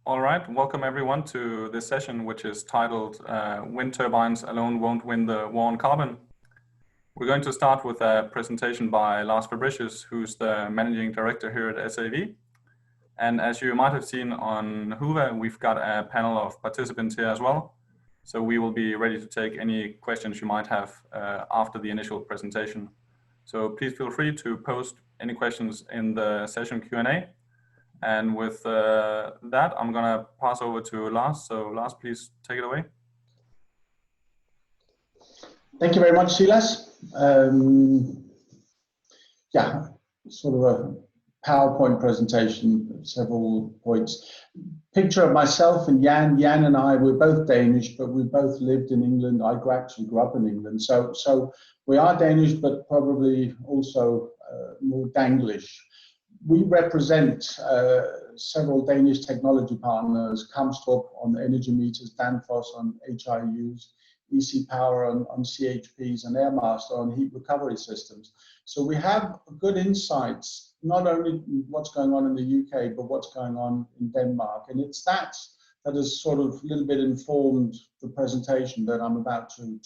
All right, welcome everyone to this session, which is titled Wind Turbines Alone Won't Win the War on Carbon. We're going to start with a presentation by Lars Fabricius, who's the Managing Director here at SAV. And as you might have seen on Hoover, we've got a panel of participants here as well. So we will be ready to take any questions you might have after the initial presentation. So please feel free to post any questions in the session Q&A. And with that, I'm going to pass over to Lars. So Lars, please take it away. Thank you very much, Silas. Yeah, sort of a PowerPoint presentation, several points. Picture of myself and Jan. Jan and I, we're both Danish, but we both lived in England. I actually grew up in England. So we are Danish, but probably also more Danglish. We represent several Danish technology partners, Kamstrup on energy meters, Danfoss on HIUs, EC Power on CHPs, and Airmaster on heat recovery systems. So we have good insights, not only what's going on in the UK, but what's going on in Denmark. And it's that has sort of a little bit informed the presentation that I'm about to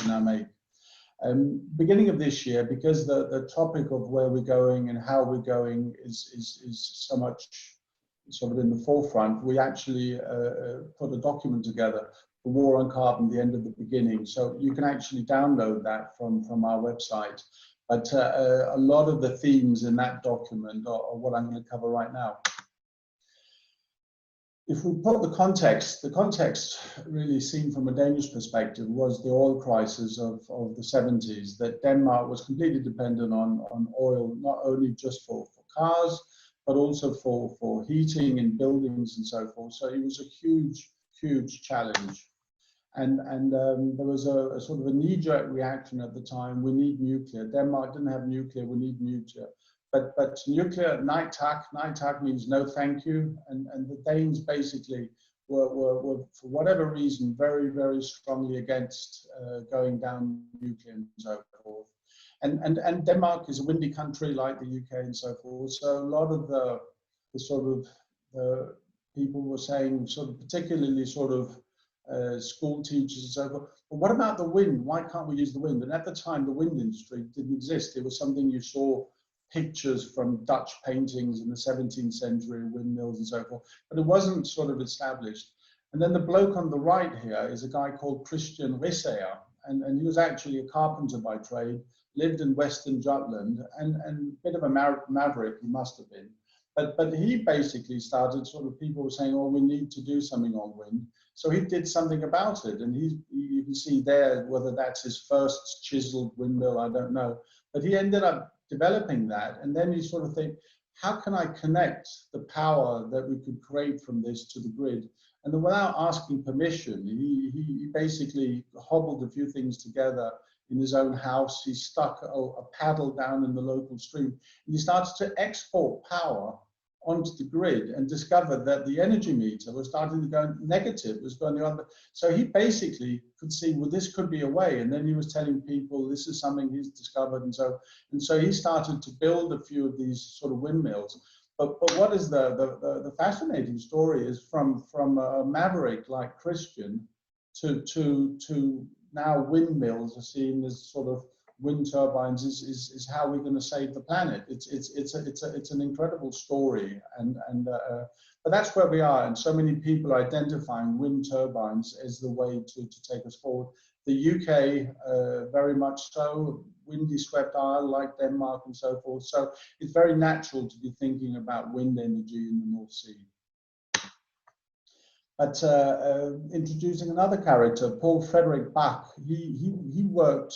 now make. Beginning of this year, because the topic of where we're going and how we're going is so much sort of in the forefront, we actually put a document together, The War on Carbon, the End of the Beginning. So you can actually download that from our website. But a lot of the themes in that document are what I'm going to cover right now. If we put the context really seen from a Danish perspective was the oil crisis of the 70s, that Denmark was completely dependent on oil, not only just for cars, but also for heating in buildings and so forth. So it was a huge challenge. And there was a sort of a knee-jerk reaction at the time. We need nuclear. Denmark didn't have nuclear. We need nuclear. But nuclear, nej tak means no thank you. And the Danes basically were, for whatever reason, very strongly against going down nuclear and so forth. And Denmark is a windy country like the UK and so forth. So a lot of the sort of people were saying, sort of particularly sort of school teachers and so forth, but what about the wind? Why can't we use the wind? And at the time, the wind industry didn't exist. It was something you saw pictures from Dutch paintings in the 17th century, windmills and so forth, but it wasn't sort of established. And then the bloke on the right here is a guy called Christian Rissager, and he was actually a carpenter by trade, lived in Western Jutland, and a bit of a maverick he must have been. But he basically started sort of, people were saying, oh, we need to do something on wind. So he did something about it. And you can see there, whether that's his first chiseled windmill, I don't know. But he ended up developing that. And then you sort of think, how can I connect the power that we could create from this to the grid? And then without asking permission, he basically hobbled a few things together in his own house. He stuck a paddle down in the local stream. And he started to export power onto the grid and discovered that the energy meter was starting to go negative, was going the other. So he basically could see, well, this could be a way. And then he was telling people this is something he's discovered. And so he started to build a few of these sort of windmills. But what is the fascinating story is from a maverick like Christian to now windmills are seen as sort of wind turbines is how we're going to save the planet. It's an incredible story, but that's where we are, and so many people are identifying wind turbines as the way to take us forward. The UK, very much so, windy swept isle like Denmark and so forth. So it's very natural to be thinking about wind energy in the North Sea. But introducing another character, Paul Frederick Bach, he worked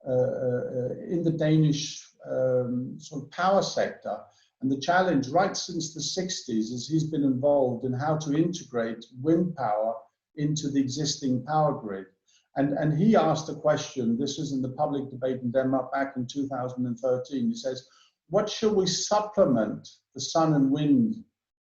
in the Danish sort of power sector, and the challenge right since the 60s is he's been involved in how to integrate wind power into the existing power grid. And he asked a question, this was in the public debate in Denmark back in 2013, he says, what should we supplement the sun and wind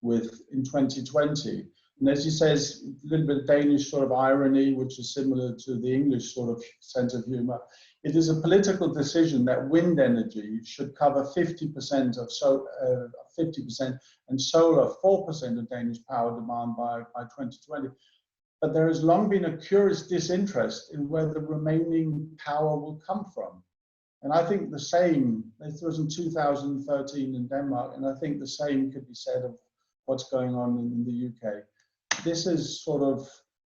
with in 2020? And as he says, a little bit of Danish sort of irony, which is similar to the English sort of sense of humor. it is a political decision that wind energy should cover 50% of 50% and solar 4% of Danish power demand by 2020. But there has long been a curious disinterest in where the remaining power will come from. And I think the same, it was in 2013 in Denmark, and I think the same could be said of what's going on in the UK. This is sort of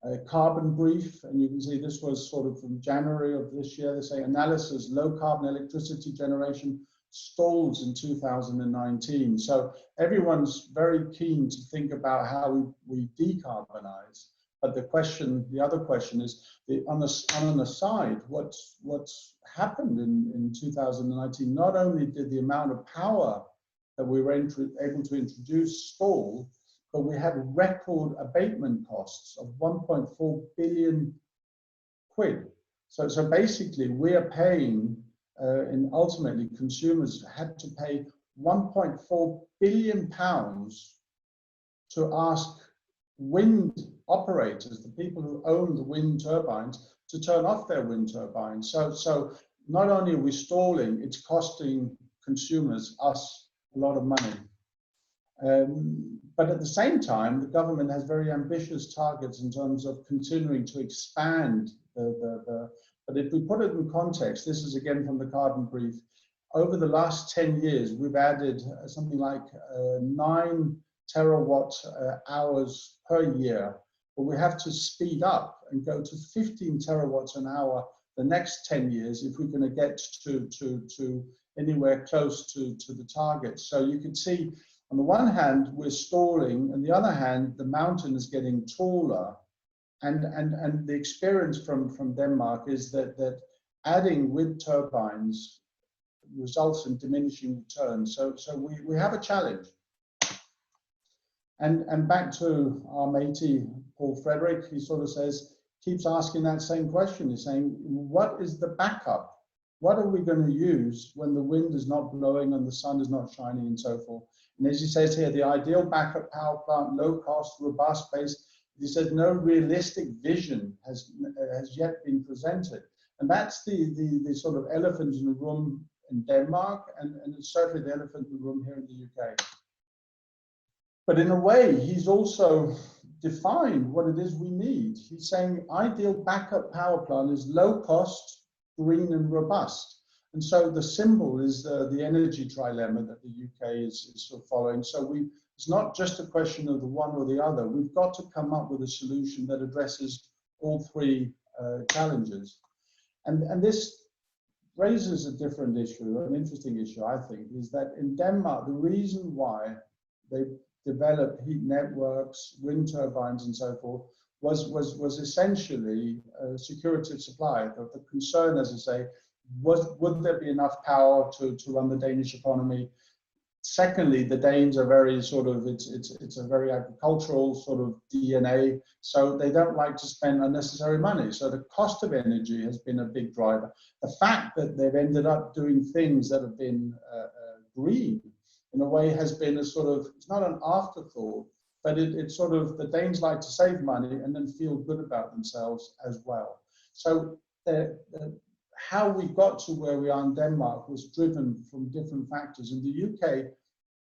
a CarbonBrief, and you can see this was sort of from January of this year. They say analysis, low carbon electricity generation stalls in 2019. So everyone's very keen to think about how we decarbonize. But the other question is, on an aside, what's happened in 2019, not only did the amount of power that we were able to introduce stall, but we had record abatement costs of 1.4 billion quid. So basically, we are paying, and ultimately consumers had to pay 1.4 billion pounds to ask wind operators, the people who own the wind turbines, to turn off their wind turbines. So not only are we stalling, it's costing consumers, us, a lot of money. But at the same time, the government has very ambitious targets in terms of continuing to expand but if we put it in context, this is again from the CarbonBrief, over the last 10 years, we've added something like 9 terawatt hours per year, but we have to speed up and go to 15 terawatts an hour the next 10 years if we're going to get to anywhere close to the target. So you can see, on the one hand, we're stalling, and the other hand, the mountain is getting taller. And the experience from Denmark is that adding wind turbines results in diminishing returns. So we have a challenge. And back to our matey, Paul Frederick, he sort of says, keeps asking that same question. He's saying, what is the backup? What are we going to use when the wind is not blowing and the sun is not shining and so forth? And as he says here, the ideal backup power plant, low cost, robust base, he said no realistic vision has yet been presented. And that's the sort of elephant in the room in Denmark, and it's certainly the elephant in the room here in the UK. But in a way, he's also defined what it is we need. He's saying ideal backup power plant is low cost, green and robust. And so the symbol is the energy trilemma that the UK is sort of following. So it's not just a question of the one or the other. We've got to come up with a solution that addresses all three challenges. And this raises a different issue, an interesting issue, I think, is that in Denmark, the reason why they developed heat networks, wind turbines, and so forth, was essentially security of supply. The concern, as I say, would there be enough power to run the Danish economy? Secondly, the Danes are very sort of, it's a very agricultural sort of DNA, so they don't like to spend unnecessary money. So the cost of energy has been a big driver. The fact that they've ended up doing things that have been green, in a way, has been a sort of, it's not an afterthought, but it's sort of, the Danes like to save money and then feel good about themselves as well. So how we got to where we are in Denmark was driven from different factors. In the UK,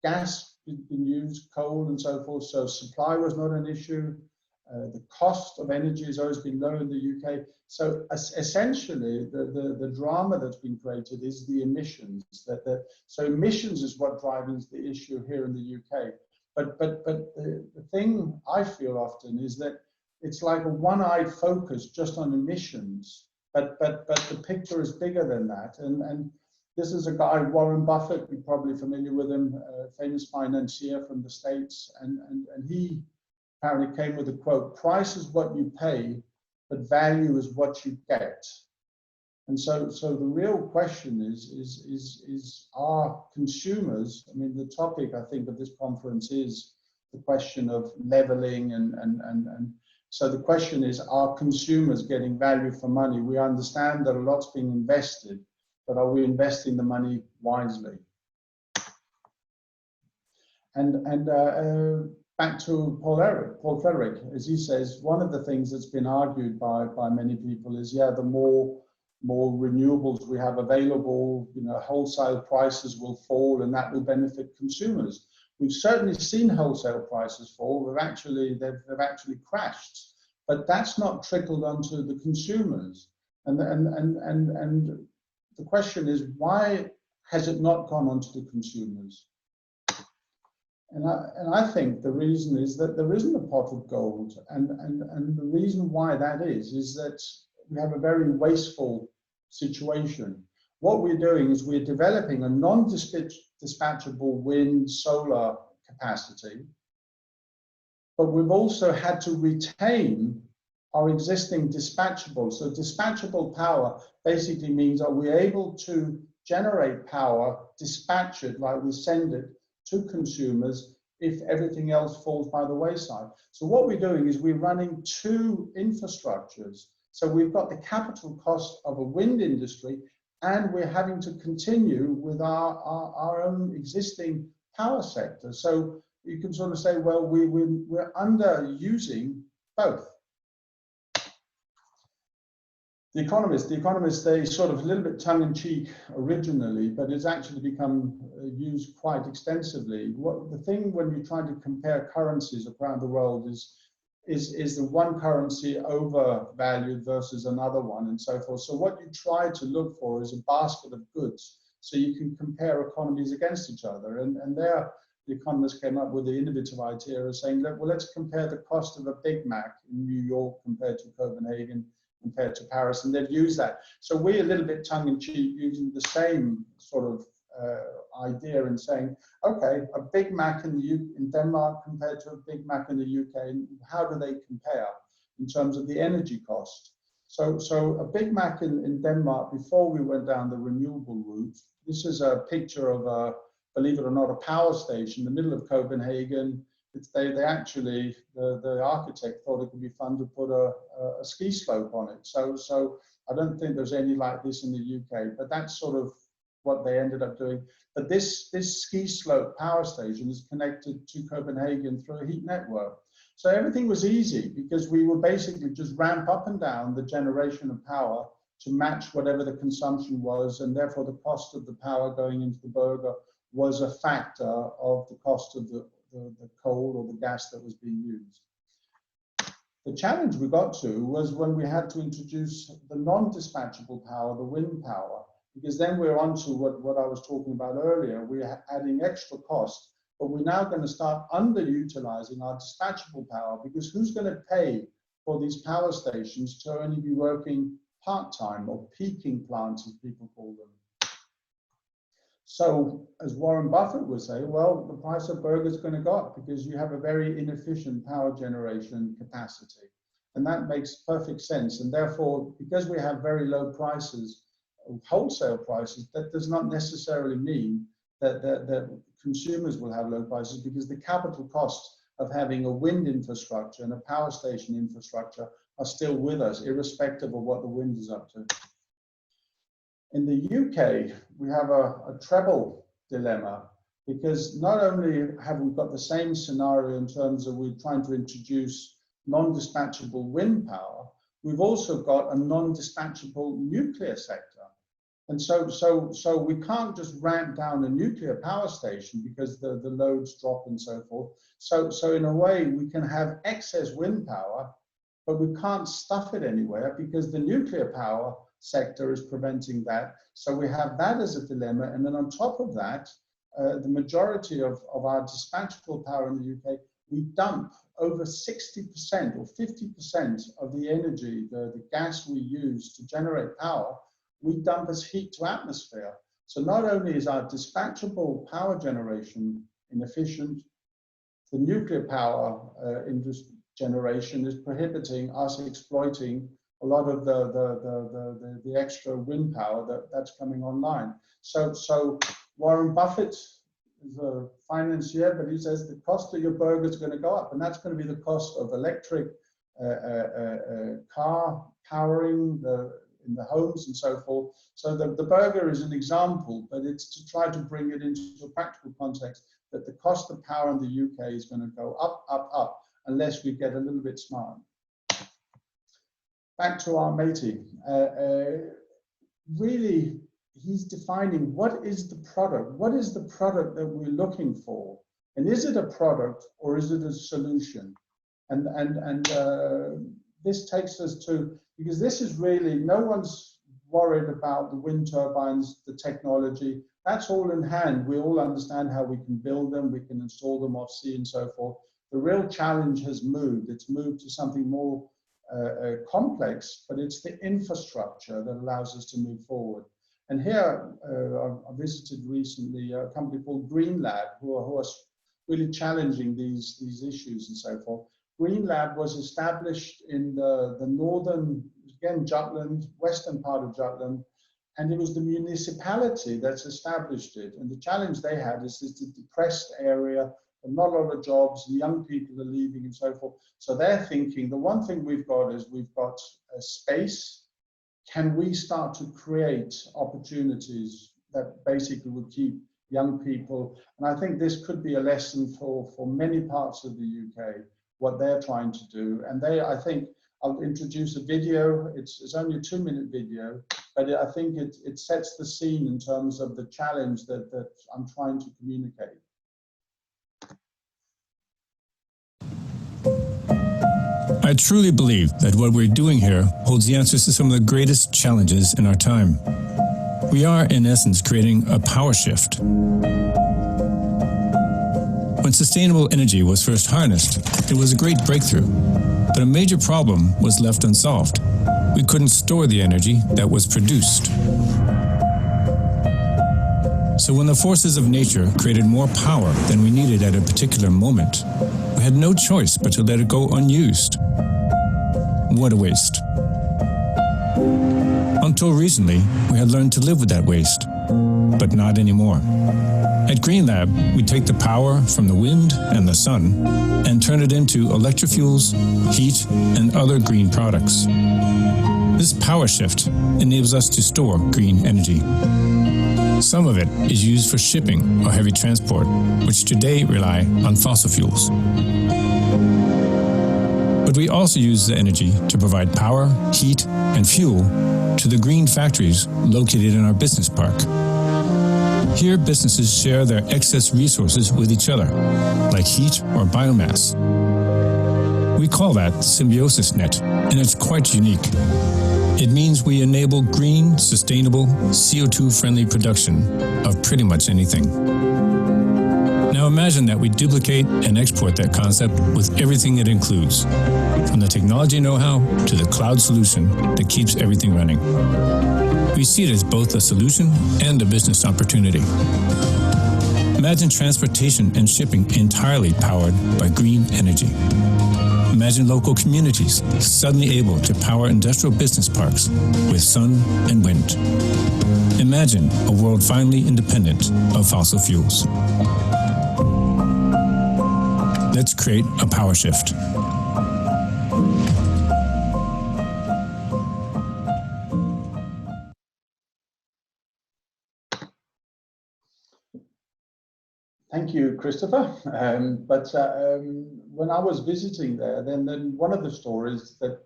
gas had been used, coal and so forth, so supply was not an issue. The cost of energy has always been low in the UK. So essentially, the drama that's been created is the emissions. So emissions is what drives the issue here in the UK. But the thing I feel often is that it's like a one-eyed focus just on emissions. But the picture is bigger than that. And this is a guy, Warren Buffett, you're probably familiar with him, a famous financier from the States. And he apparently came with a quote, price is what you pay, but value is what you get. And so the real question is are consumers, I mean, the topic, I think, of this conference is the question of leveling and so the question is, are consumers getting value for money? We understand that a lot's being invested, but are we investing the money wisely? And back to Paul Frederick, as he says, one of the things that's been argued by many people is, yeah, the more more renewables we have available, wholesale prices will fall, and that will benefit consumers. We've certainly seen wholesale prices fall. They've actually crashed, but that's not trickled onto the consumers. And the question is, why has it not gone onto the consumers? And I think the reason is that there isn't a pot of gold, and the reason why that is that we have a very wasteful situation. What we're doing is we're developing a non-dispatchable wind solar capacity, but we've also had to retain our existing dispatchable. So dispatchable power basically means, are we able to generate power, dispatch it, like we send it to consumers if everything else falls by the wayside? So what we're doing is we're running two infrastructures. So we've got the capital cost of a wind industry, and we're having to continue with our own existing power sector. So you can sort of say, well, we're underusing both. The Economist, they sort of a little bit tongue-in-cheek originally, but it's actually become used quite extensively. The thing when you try to compare currencies around the world is the one currency overvalued versus another one, and so forth. So what you try to look for is a basket of goods, so you can compare economies against each other. And there, the Economist came up with the innovative idea of saying, well, let's compare the cost of a Big Mac in New York compared to Copenhagen, compared to Paris, and they've used that. So we're a little bit tongue-in-cheek using the same sort of idea and saying, okay, a Big Mac in Denmark compared to a Big Mac in the UK, how do they compare in terms of the energy cost? So a Big Mac in Denmark, before we went down the renewable route, this is a picture of a, believe it or not, a power station in the middle of Copenhagen. They actually, the architect thought it would be fun to put a ski slope on it. So I don't think there's any like this in the UK, but that's sort of what they ended up doing. But this ski slope power station is connected to Copenhagen through a heat network. So everything was easy because we would basically just ramp up and down the generation of power to match whatever the consumption was, and therefore the cost of the power going into the burger was a factor of the cost of the coal or the gas that was being used. The challenge we got to was when we had to introduce the non-dispatchable power, the wind power, because then we're on to what I was talking about earlier. We're adding extra cost, but we're now going to start underutilizing our dispatchable power, because who's going to pay for these power stations to only be working part-time, or peaking plants, as people call them? So, as Warren Buffett would say, well, the price of burgers is going to go up because you have a very inefficient power generation capacity. And that makes perfect sense. And therefore, because we have very low prices, wholesale prices, that does not necessarily mean that consumers will have low prices, because the capital costs of having a wind infrastructure and a power station infrastructure are still with us, irrespective of what the wind is up to. In the UK, we have a treble dilemma, because not only have we got the same scenario in terms of we're trying to introduce non-dispatchable wind power, we've also got a non-dispatchable nuclear sector. And so we can't just ramp down a nuclear power station because the loads drop and so forth. So in a way, we can have excess wind power, but we can't stuff it anywhere because the nuclear power sector is preventing that. So we have that as a dilemma. And then on top of that, the majority of our dispatchable power in the UK, we dump over 60% or 50% of the energy, the gas we use to generate power, we dump as heat to atmosphere. So not only is our dispatchable power generation inefficient, the nuclear power generation is prohibiting us exploiting a lot of the extra wind power that's coming online. So Warren Buffett is a financier, but he says the cost of your burger is going to go up, and that's going to be the cost of electric car powering in the homes and so forth. So the burger is an example, but it's to try to bring it into a practical context that the cost of power in the UK is going to go up, up, up, unless we get a little bit smart. Back to our matey. really, he's defining what is the product that we're looking for, and is it a product or is it a solution? And this takes us to, because this is really, no one's worried about the wind turbines, the technology. That's all in hand. We all understand how we can build them, we can install them off sea and so forth. The real challenge has moved. It's moved to something more complex, but it's the infrastructure that allows us to move forward. And here, I visited recently a company called Green Lab, who are really challenging these issues and so forth. Green Lab was established in the northern, again, Jutland, western part of Jutland, and it was the municipality that's established it. And the challenge they had is it's a depressed area, not a lot of jobs, young people are leaving and so forth. So they're thinking, the one thing we've got is we've got a space. Can we start to create opportunities that basically would keep young people? And I think this could be a lesson for many parts of the UK, what they're trying to do. And I think I'll introduce a video. It's only a 2-minute video, but I think it sets the scene in terms of the challenge that I'm trying to communicate. I truly believe that what we're doing here holds the answers to some of the greatest challenges in our time. We are, in essence, creating a power shift. When sustainable energy was first harnessed, it was a great breakthrough, but a major problem was left unsolved. We couldn't store the energy that was produced. So when the forces of nature created more power than we needed at a particular moment, we had no choice but to let it go unused. What a waste. Until recently, we had learned to live with that waste, but not anymore. At Green Lab, we take the power from the wind and the sun and turn it into electrofuels, heat, and other green products. This power shift enables us to store green energy. Some of it is used for shipping or heavy transport, which today rely on fossil fuels. But we also use the energy to provide power, heat, and fuel to the green factories located in our business park. Here, businesses share their excess resources with each other, like heat or biomass. We call that symbiosis net, and it's quite unique. It means we enable green, sustainable, CO2-friendly production of pretty much anything. Now imagine that we duplicate and export that concept with everything it includes, from the technology know-how to the cloud solution that keeps everything running. We see it as both a solution and a business opportunity. Imagine transportation and shipping entirely powered by green energy. Imagine local communities suddenly able to power industrial business parks with sun and wind. Imagine a world finally independent of fossil fuels. Let's create a power shift. Thank you, Christopher. When I was visiting there, then one of the stories that,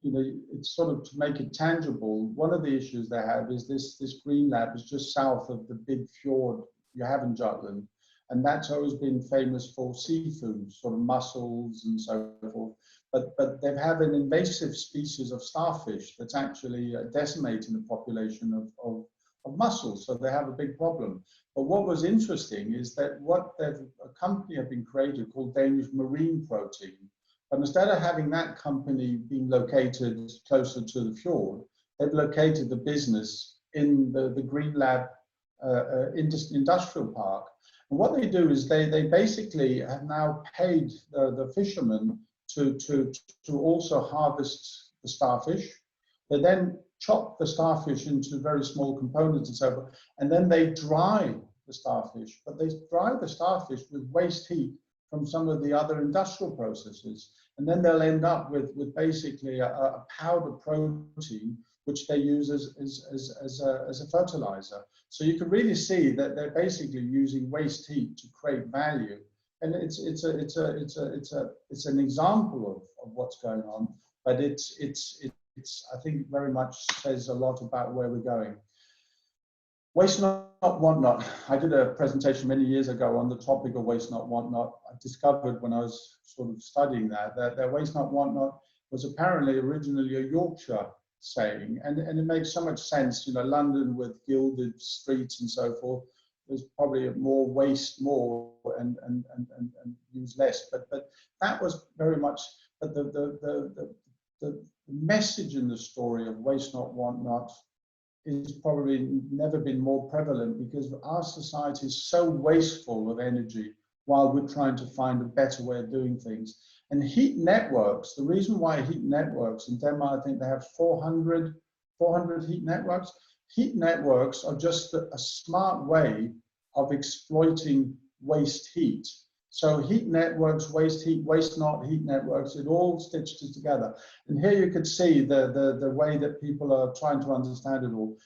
it's sort of to make it tangible, one of the issues they have is this Green Lab is just south of the big fjord you have in Jutland. And that's always been famous for seafood, sort of mussels and so forth. But they have an invasive species of starfish that's actually decimating the population of mussels. So they have a big problem. But what was interesting is that a company had been created called Danish Marine Protein. But instead of having that company being located closer to the fjord, they've located the business in the Green Lab industrial park. And what they do is they basically have now paid the fishermen to also harvest the starfish. They then chop the starfish into very small components and so forth, and then they dry the starfish. But they dry the starfish with waste heat from some of the other industrial processes. And then they'll end up with basically a powder protein, which they use as a fertilizer. So you can really see that they're basically using waste heat to create value. And it's an example of what's going on, but it's it's, I think, very much says a lot about where we're going. Waste not, want not. I did a presentation many years ago on the topic of waste not, want not. I discovered when I was sort of studying that waste not, want not was apparently originally a Yorkshire saying, and it makes so much sense. You know, London with gilded streets and so forth, there's probably more waste more and use less. But that was very much. But the message in the story of waste not, want not is probably never been more prevalent, because our society is so wasteful of energy while we're trying to find a better way of doing things. And heat networks, the reason why heat networks in Denmark, I think they have 400 heat networks. Heat networks are just a smart way of exploiting waste heat. So heat networks, waste heat, waste not heat networks, it all stitches together. And here you could see the way that people are trying to understand it all.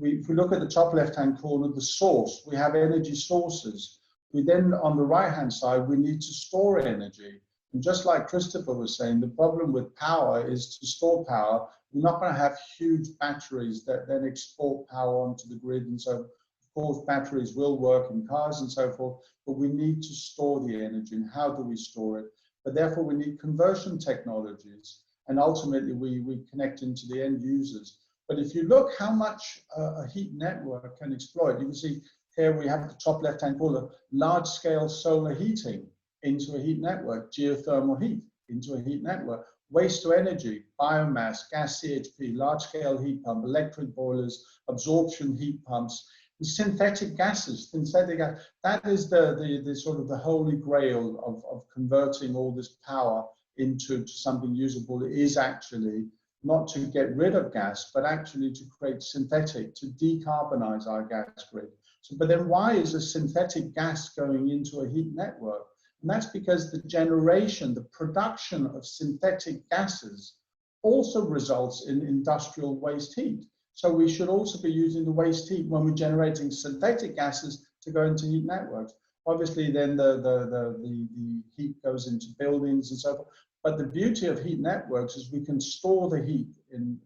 If we look at the top left-hand corner, the source, we have energy sources. We then, on the right-hand side, we need to store energy. And just like Christopher was saying, the problem with power is to store power. We're not going to have huge batteries that then export power onto the grid. And so, of course, batteries will work in cars and so forth, but we need to store the energy. And how do we store it? But therefore, we need conversion technologies. And ultimately, we connect into the end users. But if you look how much a heat network can exploit, you can see here we have the top left-hand corner, large-scale solar heating into a heat network, geothermal heat into a heat network, waste to energy, biomass, gas CHP, large-scale heat pump, electric boilers, absorption heat pumps, synthetic gases, that is the sort of the holy grail of converting all this power into something usable. It is actually not to get rid of gas, but actually to create synthetic, to decarbonize our gas grid. So, but then why is a synthetic gas going into a heat network? And that's because the generation, the production of synthetic gases also results in industrial waste heat. So we should also be using the waste heat when we're generating synthetic gases to go into heat networks. Obviously, then the heat goes into buildings and so forth. But the beauty of heat networks is we can store the heat in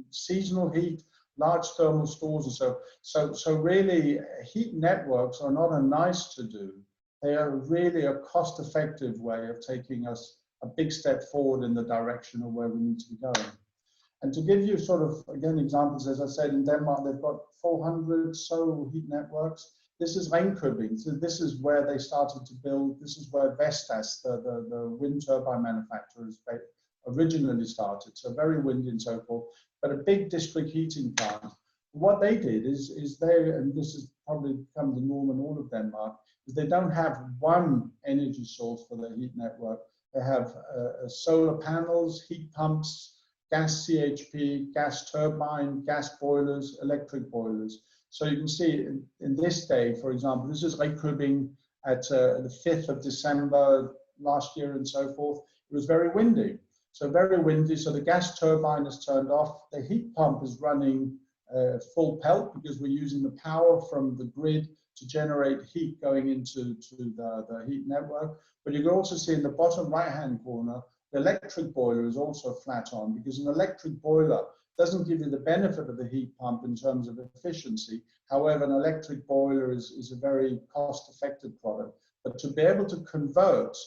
seasonal heat, large thermal stores, and so really heat networks are not a nice to do. They are really a cost-effective way of taking us a big step forward in the direction of where we need to be going. And to give you sort of, again, examples, as I said, in Denmark, they've got 400 solar heat networks. This is Ringkøbing. So this is where they started to build. This is where Vestas, the wind turbine manufacturers, originally started. So very windy and so forth, but a big district heating plant. What they did is they, and this has probably become the norm in all of Denmark, is they don't have one energy source for their heat network. They have solar panels, heat pumps, gas CHP, gas turbine, gas boilers, electric boilers. So you can see in this day, for example, this is Ringkøbing at the 5th of December last year and so forth. It was very windy. So very windy, so the gas turbine is turned off. The heat pump is running full pelt because we're using the power from the grid to generate heat going into the heat network. But you can also see in the bottom right-hand corner, the electric boiler is also flat on, because an electric boiler doesn't give you the benefit of the heat pump in terms of efficiency. However, an electric boiler is a very cost-effective product. But to be able to convert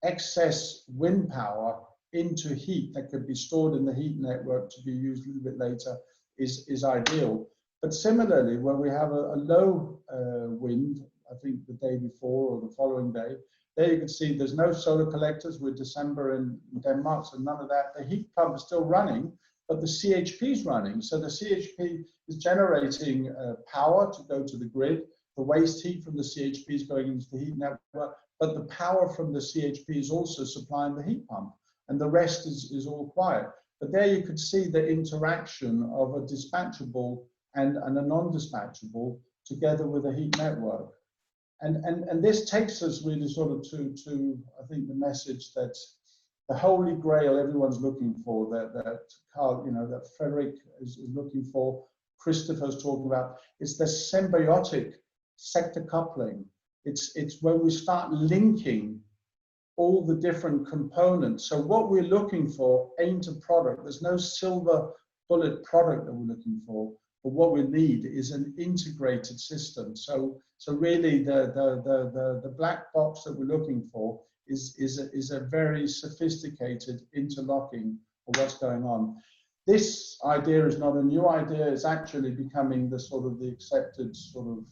excess wind power into heat that could be stored in the heat network to be used a little bit later is ideal. But similarly, when we have a low wind, I think the day before or the following day, there you can see there's no solar collectors. We're December in Denmark, so none of that. The heat pump is still running, but the CHP is running. So the CHP is generating power to go to the grid. The waste heat from the CHP is going into the heat network, but the power from the CHP is also supplying the heat pump, and the rest is all quiet. But there you could see the interaction of a dispatchable and a non-dispatchable together with a heat network. And this takes us really sort of to I think the message that the holy grail everyone's looking for, that Carl, you know, that Frederick is looking for, Christopher's talking about, is the symbiotic sector coupling. It's when we start linking all the different components. So what we're looking for ain't a product. There's no silver bullet product that we're looking for. But what we need is an integrated system. So really the black box that we're looking for is a very sophisticated interlocking of what's going on. This idea is not a new idea. It's actually becoming the sort of the accepted sort of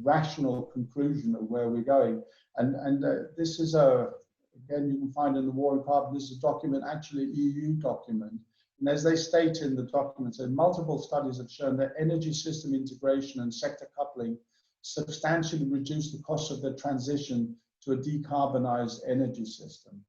rational conclusion of where we're going. And this is again, you can find in the War on Carbon, this is a document, actually an EU document. And as they state in the document, multiple studies have shown that energy system integration and sector coupling substantially reduce the cost of the transition to a decarbonized energy system.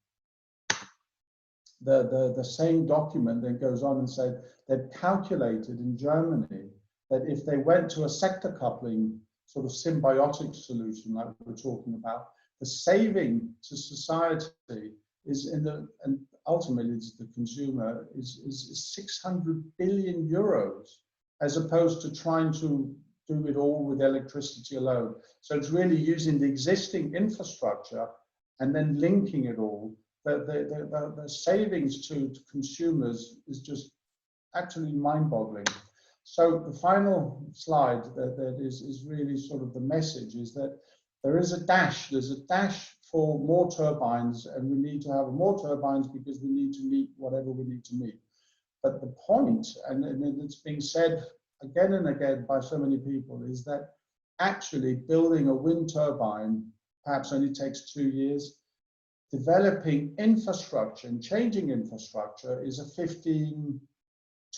The same document then goes on and said they've calculated in Germany that if they went to a sector coupling sort of symbiotic solution like we're talking about, the saving to society is and ultimately to the consumer is 600 billion euros, as opposed to trying to do it all with electricity alone. So it's really using the existing infrastructure and then linking it all. The savings to consumers is just actually mind-boggling. So the final slide that is really sort of the message is that there's a dash for more turbines, and we need to have more turbines because we need to meet whatever we need to meet. But the point, and it's being said again and again by so many people, is that actually building a wind turbine perhaps only takes 2 years. Developing infrastructure and changing infrastructure is a 15,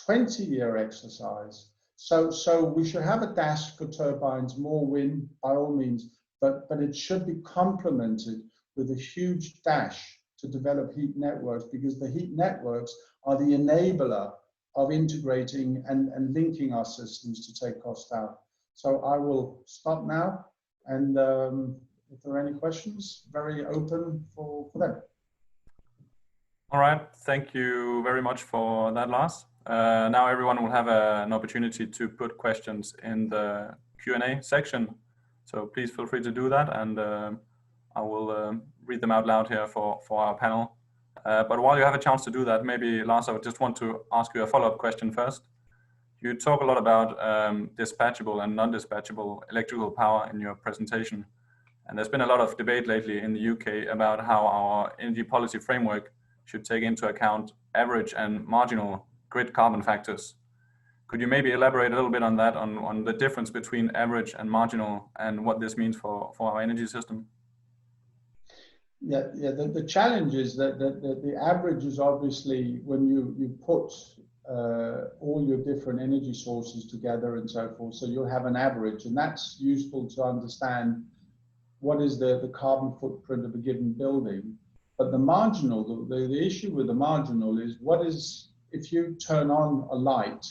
20-year exercise. So we should have a dash for turbines, more wind by all means, but it should be complemented with a huge dash to develop heat networks, because the heat networks are the enabler of integrating and linking our systems to take costs out. So I will stop now, and if there are any questions, very open for them. All right, thank you very much for that, Lars. Now everyone will have an opportunity to put questions in the Q&A section. So please feel free to do that, and I will read them out loud here for our panel. But while you have a chance to do that, maybe Lars, I would just want to ask you a follow-up question first. You talk a lot about dispatchable and non-dispatchable electrical power in your presentation. And there's been a lot of debate lately in the UK about how our energy policy framework should take into account average and marginal grid carbon factors. Could you maybe elaborate a little bit on that, on the difference between average and marginal, and what this means for our energy system? Yeah. The challenge is that the average is obviously when you put all your different energy sources together and so forth. So you'll have an average, and that's useful to understand what is the carbon footprint of a given building. But the marginal, the issue with the marginal is what is, if you turn on a light,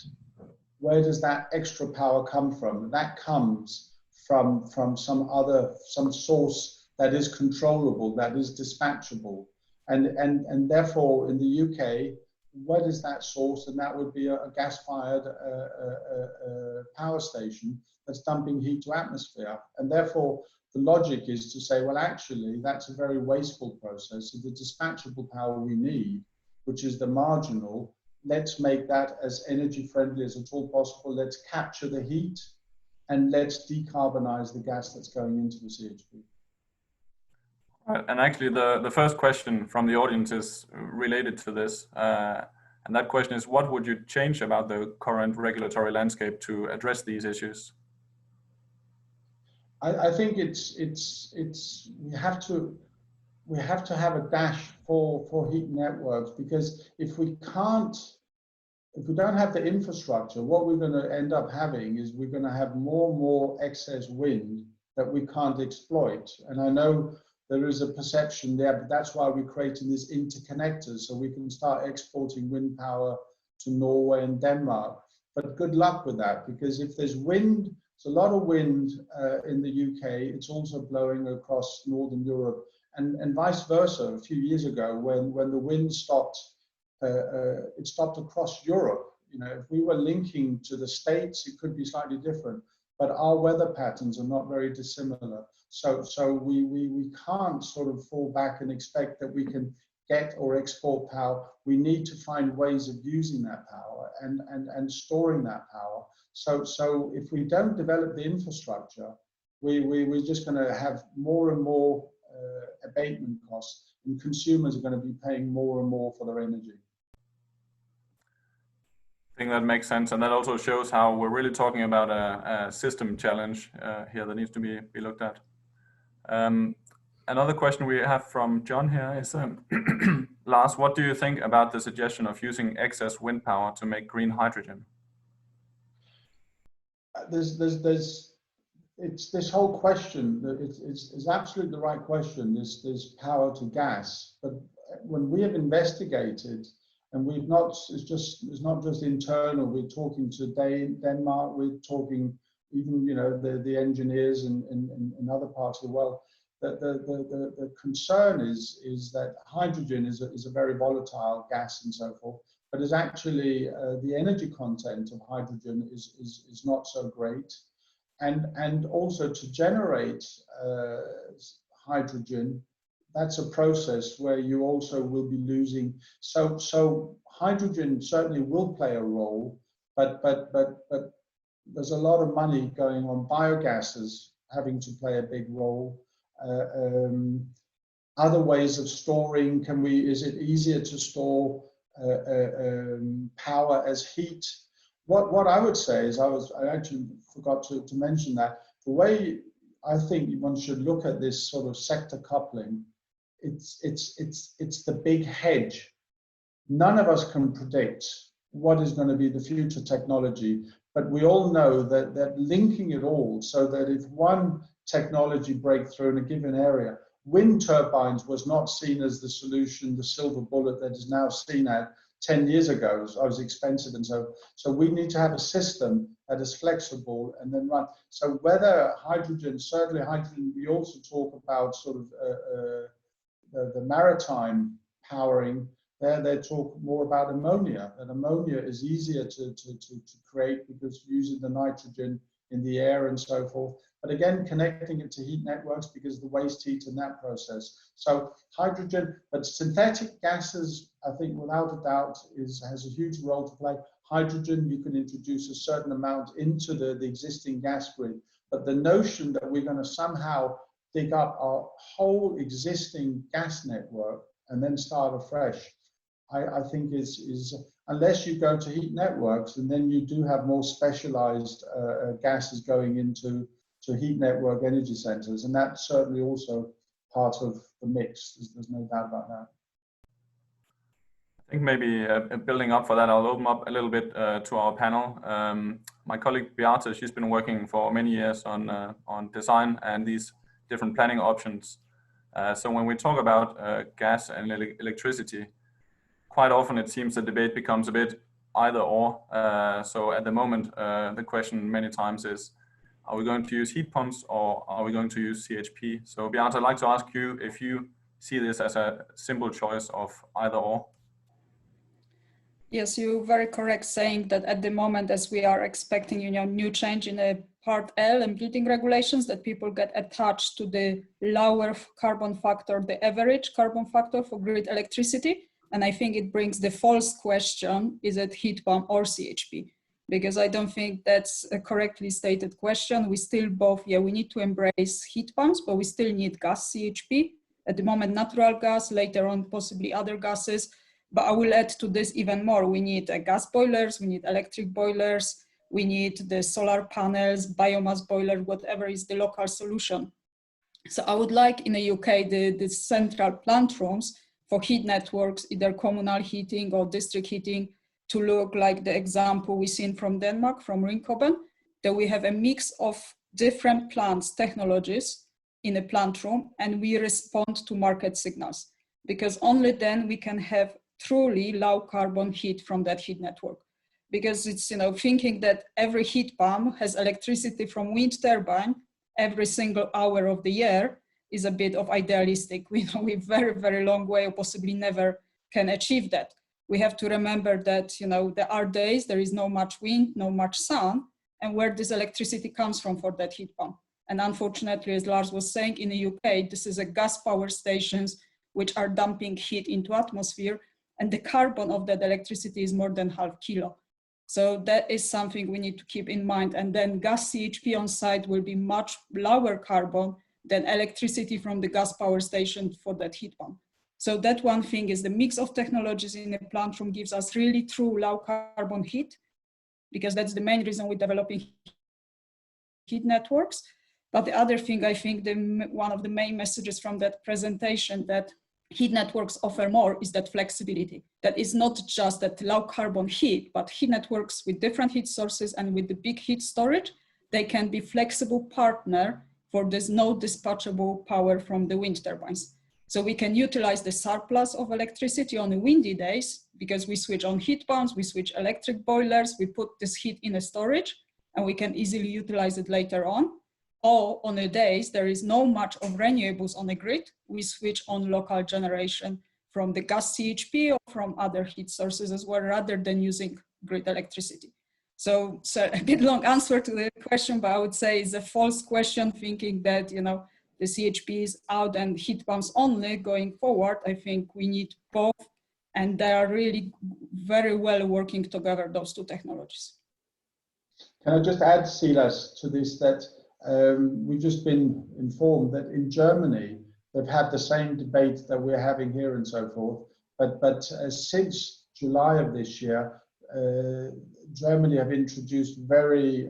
where does that extra power come from? That comes from some source that is controllable, that is dispatchable. And therefore in the UK, what is that source? And that would be a gas-fired power station that's dumping heat to atmosphere. And therefore the logic is to say, well, actually, that's a very wasteful process. So the dispatchable power we need, which is the marginal, let's make that as energy friendly as at all possible. Let's capture the heat and let's decarbonize the gas that's going into the CHP. Right. And actually the first question from the audience is related to this. And that question is, what would you change about the current regulatory landscape to address these issues? I think we have to have a dash for heat networks, because if we don't have the infrastructure, what we're going to end up having is we're going to have more and more excess wind that we can't exploit. And I know there is a perception there, but that's why we're creating these interconnectors, so we can start exporting wind power to Norway and Denmark. But good luck with that, because if there's wind, there's a lot of wind in the UK, it's also blowing across Northern Europe, and vice versa. A few years ago, when the wind stopped, it stopped across Europe. You know, if we were linking to the States, it could be slightly different, but our weather patterns are not very dissimilar. So we can't sort of fall back and expect that we can get or export power. We need to find ways of using that power and storing that power. So if we don't develop the infrastructure, we're just going to have more and more abatement costs, and consumers are going to be paying more and more for their energy. I think that makes sense, and that also shows how we're really talking about a system challenge here that needs to be looked at. Another question we have from John here is, Lars, what do you think about the suggestion of using excess wind power to make green hydrogen? It's this whole question. It's absolutely the right question. This power to gas, but when we have investigated, and we've not, it's not just internal. We're talking to Denmark. We're talking even the engineers in other parts of the world. The concern is that hydrogen is a very volatile gas and so forth, but is actually the energy content of hydrogen is not so great, and also to generate hydrogen, that's a process where you also will be losing. So hydrogen certainly will play a role, but there's a lot of money going on biogases having to play a big role. Other ways of storing, is it easier to store power as heat? What I would say is, I actually forgot to mention that the way I think one should look at this sort of sector coupling, it's the big hedge. None of us can predict what is going to be the future technology, but we all know that linking it all, so that if one technology breakthrough in a given area, wind turbines was not seen as the solution, the silver bullet that is now seen at 10 years ago. I was expensive, and so we need to have a system that is flexible and then run. So whether hydrogen, certainly hydrogen, we also talk about sort of the maritime powering. There they talk more about ammonia, and ammonia is easier to create because using the nitrogen in the air and so forth. But again, connecting it to heat networks because of the waste heat in that process. So hydrogen, but synthetic gases, I think without a doubt, has a huge role to play. Hydrogen, you can introduce a certain amount into the existing gas grid, but the notion that we're going to somehow dig up our whole existing gas network and then start afresh, I think is unless you go to heat networks, and then you do have more specialized gases going into heat network energy centers, and that's certainly also part of the mix. There's no doubt about that. I think maybe building up for that, I'll open up a little bit to our panel. My colleague Beate, she's been working for many years on design and these different planning options. So when we talk about gas and electricity, quite often it seems the debate becomes a bit either or. So at the moment, the question many times is, are we going to use heat pumps or are we going to use CHP? So Beate, I'd like to ask you if you see this as a simple choice of either or. Yes, you're very correct saying that at the moment, as we are expecting, new change in a Part L and building regulations, that people get attached to the lower carbon factor, the average carbon factor for grid electricity. And I think it brings the false question, is it heat pump or CHP? Because I don't think that's a correctly stated question. We still both, we need to embrace heat pumps, but we still need gas CHP. At the moment, natural gas, later on, possibly other gases. But I will add to this even more. We need gas boilers, we need electric boilers, we need the solar panels, biomass boiler, whatever is the local solution. So I would like in the UK, the central plant rooms for heat networks, either communal heating or district heating, to look like the example we've seen from Denmark, from Ringkøbing, that we have a mix of different plants, technologies in a plant room, and we respond to market signals, because only then we can have truly low carbon heat from that heat network. Because it's, thinking that every heat pump has electricity from wind turbine every single hour of the year is a bit of idealistic. We're very, very long way, or possibly never can achieve that. We have to remember that, there are days there is no much wind, no much sun, and where this electricity comes from for that heat pump. And unfortunately, as Lars was saying, in the UK, this is a gas power stations which are dumping heat into atmosphere, and the carbon of that electricity is more than half kilo. So that is something we need to keep in mind. And then gas CHP on site will be much lower carbon than electricity from the gas power station for that heat pump. So that one thing is the mix of technologies in a plant room gives us really true low carbon heat, because that's the main reason we're developing heat networks. But the other thing, I think one of the main messages from that presentation that heat networks offer more is that flexibility. That is not just that low carbon heat, but heat networks with different heat sources and with the big heat storage, they can be flexible partner for this no dispatchable power from the wind turbines. So we can utilize the surplus of electricity on the windy days because we switch on heat pumps, we switch electric boilers, we put this heat in a storage, and we can easily utilize it later on. Or on the days there is no much of renewables on the grid, we switch on local generation from the gas CHP or from other heat sources as well, rather than using grid electricity. So a bit long answer to the question, but I would say it's a false question thinking that, you know, the CHP is out and heat pumps only going forward. I think we need both, and they are really very well working together, those two technologies. Can I just add, Silas, to this, that we've just been informed that in Germany, they've had the same debate that we're having here and so forth, but since July of this year, Germany have introduced very,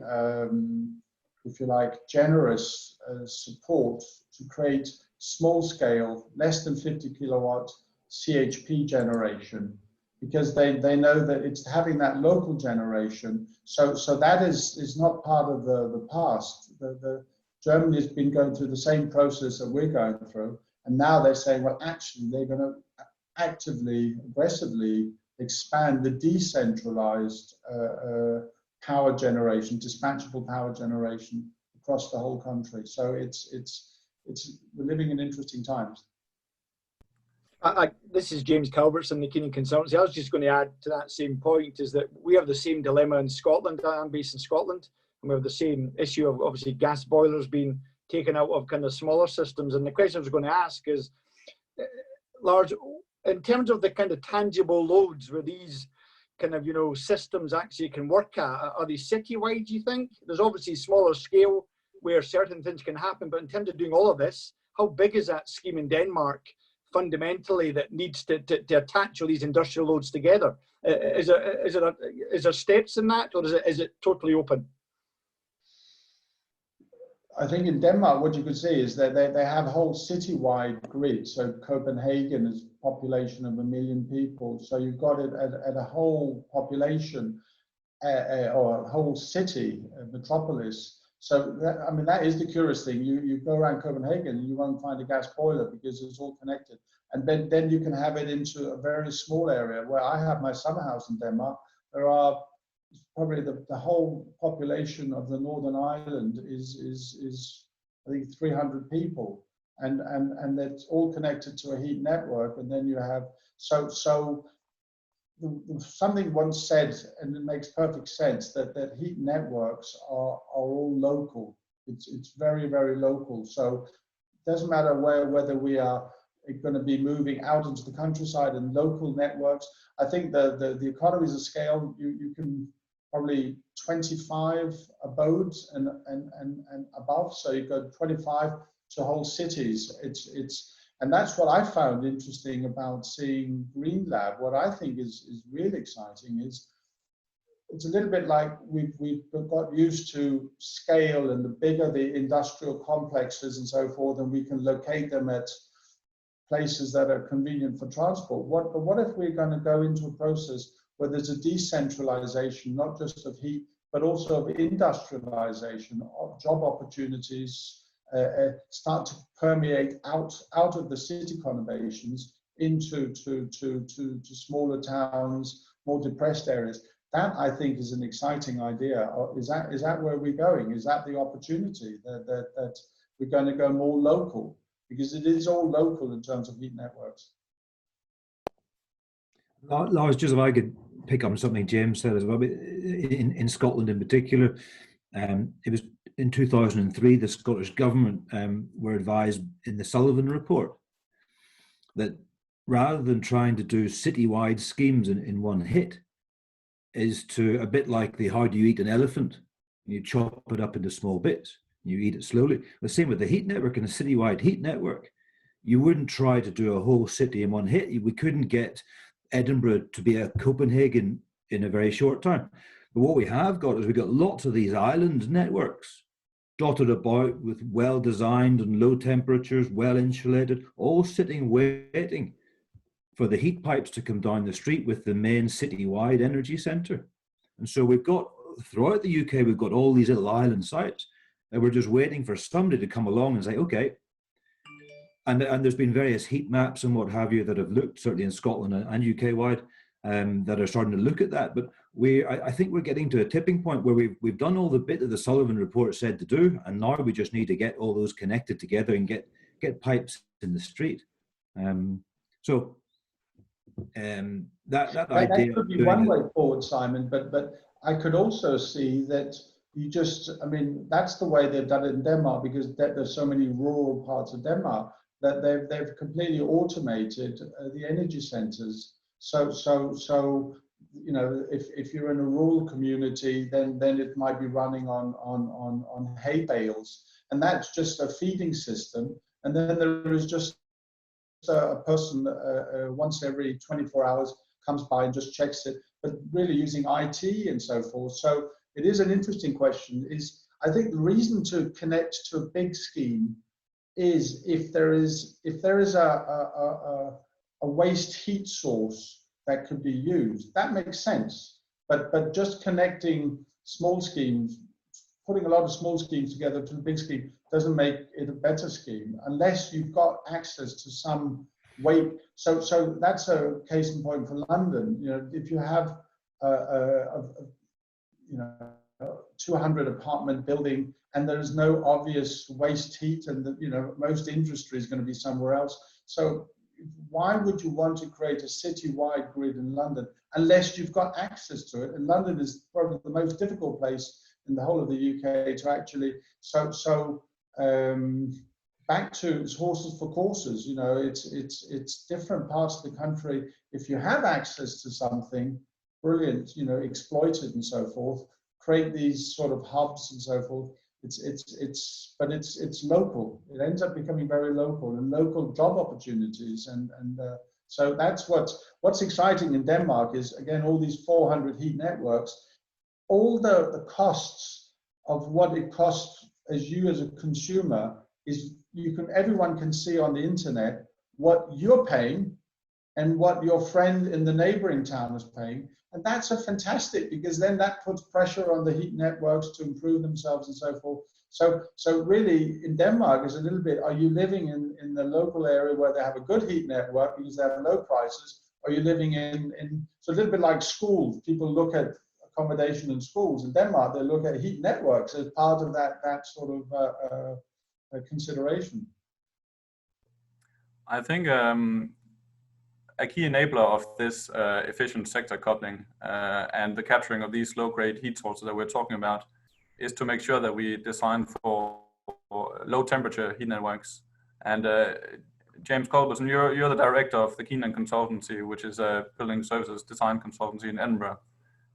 if you like, generous support to create small-scale, less than 50 kilowatt CHP generation, because they know that it's having that local generation. So that is not part of the past. Germany has been going through the same process that we're going through, and now they're saying, well, actually, they're going to actively, aggressively expand the decentralized power generation, dispatchable power generation across the whole country. So we're living in interesting times. This is James Calvertson, the Keenan Consultancy. I was just going to add to that same point, is that we have the same dilemma in Scotland. I'm based in Scotland, and we have the same issue of obviously gas boilers being taken out of kind of smaller systems. And the question I was going to ask is, Lars, in terms of the kind of tangible loads where these kind of, you know, systems actually can work at, are they citywide, do you think? There's obviously smaller scale where certain things can happen, but in terms of doing all of this, how big is that scheme in Denmark fundamentally that needs to attach all these industrial loads together? Is there steps in that, or is it totally open? I think in Denmark, what you could see is that they have a whole citywide grid. So Copenhagen is a population of 1 million people. So you've got it at a whole population or a whole city, metropolis. So I mean, that is the curious thing. You go around Copenhagen and you won't find a gas boiler because it's all connected. And then you can have it into a very small area. Where I have my summer house in Denmark, there are probably the whole population of the Northern Ireland is I think 300 people, and that's all connected to a heat network. And then you have something once said, and it makes perfect sense, that heat networks are all local. It's very, very local. So it doesn't matter whether we are going to be moving out into the countryside and local networks. I think the economies of scale, you can probably 25 abodes and above. So you go 25 to whole cities. And that's what I found interesting about seeing Green Lab. What I think is really exciting is it's a little bit like we've got used to scale, and the bigger the industrial complexes and so forth, and we can locate them at places that are convenient for transport. What if we're going to go into a process where there's a decentralization, not just of heat, but also of industrialization, of job opportunities, start to permeate out of the city conurbations into to smaller towns, more depressed areas. That, I think, is an exciting idea. Is that where we're going? Is that the opportunity that we're going to go more local? Because it is all local in terms of heat networks. Lars, just if I could pick up on something James said as well, in Scotland in particular, it in 2003, the Scottish Government were advised in the Sullivan Report that rather than trying to do citywide schemes in one hit, is to a bit like the how do you eat an elephant? You chop it up into small bits, you eat it slowly. The same with the heat network and the citywide heat network. You wouldn't try to do a whole city in one hit. We couldn't get Edinburgh to be a Copenhagen in a very short time. But what we have got is we've got lots of these island networks dotted about with well-designed and low temperatures, well-insulated, all sitting waiting for the heat pipes to come down the street with the main citywide energy centre. And so we've got, throughout the UK, we've got all these little island sites, and we're just waiting for somebody to come along and say, okay. And there's been various heat maps and what have you that have looked, certainly in Scotland and UK-wide, that are starting to look at that. But I think we're getting to a tipping point where we've done all the bit that the Sullivan Report said to do, and now we just need to get all those connected together and get pipes in the street. That could be one way forward, Simon, but I could also see that that's the way they've done it in Denmark, because there's so many rural parts of Denmark that they've completely automated the energy centers. So if you're in a rural community, then it might be running on hay bales, and that's just a feeding system. And then there is just a person once every 24 hours comes by and just checks it, but really using IT and so forth. So it is an interesting question. I think the reason to connect to a big scheme is if there is a waste heat source that could be used, that makes sense. But just connecting small schemes, putting a lot of small schemes together to a big scheme doesn't make it a better scheme unless you've got access to some weight. So that's a case in point for London. If you have a 200 apartment building and there is no obvious waste heat, and most industry is going to be somewhere else. So why would you want to create a citywide grid in London unless you've got access to it? And London is probably the most difficult place in the whole of the UK to actually. Back to horses for courses. It's different parts of the country. If you have access to something brilliant, exploit it and so forth. Create these sort of hubs and so forth. It's local. It ends up becoming very local, and local job opportunities, and so that's what's exciting in Denmark is, again, all these 400 heat networks, all the costs of what it costs as a consumer is everyone can see on the internet what you're paying and what your friend in the neighboring town is paying. And that's a fantastic, because then that puts pressure on the heat networks to improve themselves and so forth. So really in Denmark is a little bit, are you living in the local area where they have a good heat network because they have low prices? Are you living so a little bit like schools, people look at accommodation in schools. In Denmark, they look at heat networks as part of that sort of consideration. I think a key enabler of this efficient sector coupling and the capturing of these low-grade heat sources that we're talking about is to make sure that we design for low-temperature heat networks. And James Culbertson, you're the director of the Keenan Consultancy, which is a building services design consultancy in Edinburgh.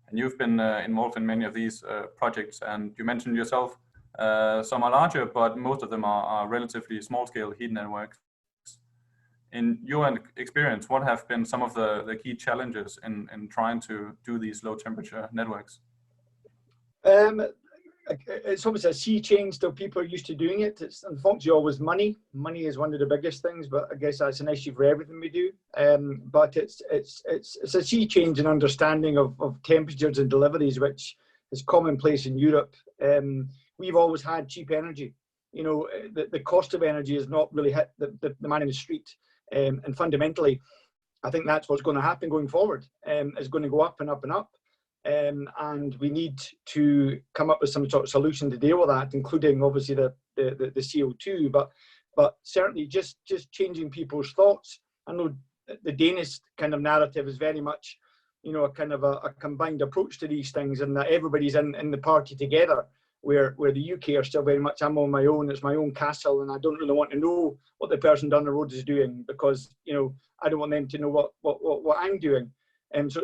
And you've been involved in many of these projects, and you mentioned yourself, some are larger, but most of them are relatively small-scale heat networks. In your experience, what have been some of the key challenges in trying to do these low-temperature networks? It's almost a sea change to people are used to doing it. It's unfortunately always money. Money is one of the biggest things, but I guess that's an issue for everything we do. But it's a sea change in understanding of temperatures and deliveries, which is commonplace in Europe. We've always had cheap energy. The cost of energy has not really hit the man in the street. And fundamentally, I think that's what's going to happen going forward. It's going to go up and up and up. And we need to come up with some sort of solution to deal with that, including obviously the CO2, but certainly just changing people's thoughts. I know the Danish kind of narrative is very much, a kind of a combined approach to these things, and that everybody's in the party together. where the UK are still very much, I'm on my own, it's my own castle, and I don't really want to know what the person down the road is doing, because, you know, I don't want them to know what I'm doing. So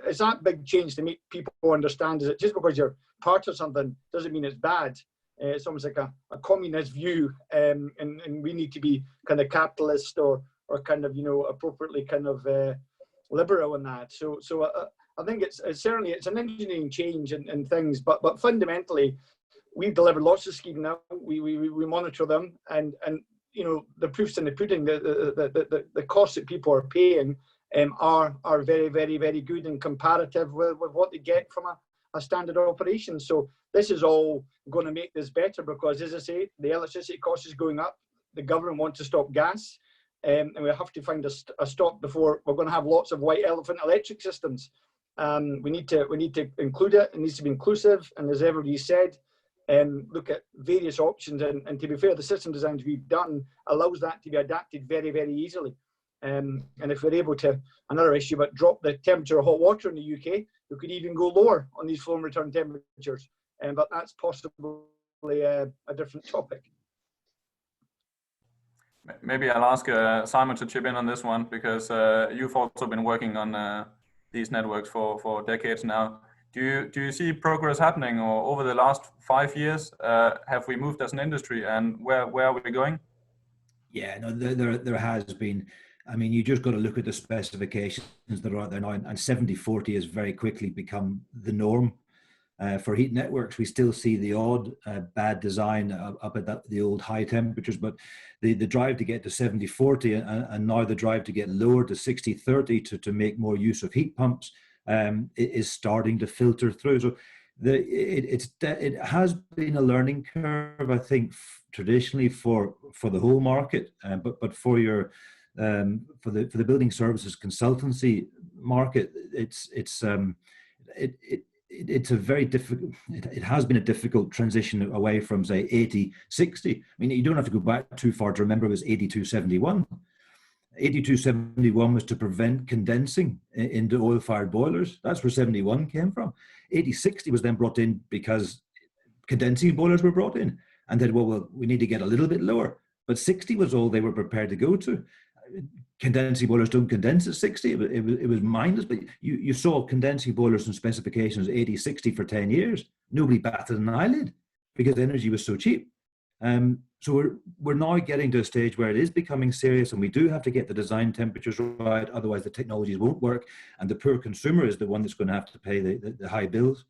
it's that big change to make people understand, is that just because you're part of something doesn't mean it's bad. It's almost like a communist view, and we need to be kind of capitalist or kind of, you know, appropriately kind of liberal in that. So I think it's certainly it's an engineering change and things, but fundamentally, we've delivered lots of schemes now. We monitor them, and you know, the proof's in the pudding. The costs that people are paying are very, very, very good and comparative with what they get from a standard operation. So this is all going to make this better, because, as I say, the electricity cost is going up. The government wants to stop gas, and we have to find a stop before we're going to have lots of white elephant electric systems. We need to include it. It needs to be inclusive, and as everybody said, look at various options. And to be fair, the system designs we've done allows that to be adapted very, very easily. And if we're able to, another issue, but drop the temperature of hot water in the UK, we could even go lower on these flow and return temperatures. But that's possibly a different topic. Maybe I'll ask Simon to chip in on this one, because you've also been working on these networks for decades now. Do you see progress happening, or over the last 5 years, have we moved as an industry, and where are we going? Yeah, no, there has been. I mean, you just got to look at the specifications that are out there now, and 70-40 has very quickly become the norm. For heat networks, we still see the odd bad design up at the old high temperatures, but the drive to get to 70-40 and now the drive to get lower to 60-30 to make more use of heat pumps is starting to filter through. So it has been a learning curve, I think, traditionally for the whole market, but for your for the building services consultancy market, it's a very difficult, it has been a difficult transition away from, say, 80-60. I mean, you don't have to go back too far to remember it was 82-71. 82-71 was to prevent condensing into oil-fired boilers. That's where 71 came from. 80-60 was then brought in because condensing boilers were brought in. And then, well, we need to get a little bit lower. But 60 was all they were prepared to go to. Condensing boilers don't condense at 60. It was mindless, but you saw condensing boilers and specifications 80-60 for 10 years. Nobody batted an eyelid because energy was so cheap. So we're now getting to a stage where it is becoming serious, and we do have to get the design temperatures right. Otherwise, the technologies won't work, and the poor consumer is the one that's going to have to pay the high bills.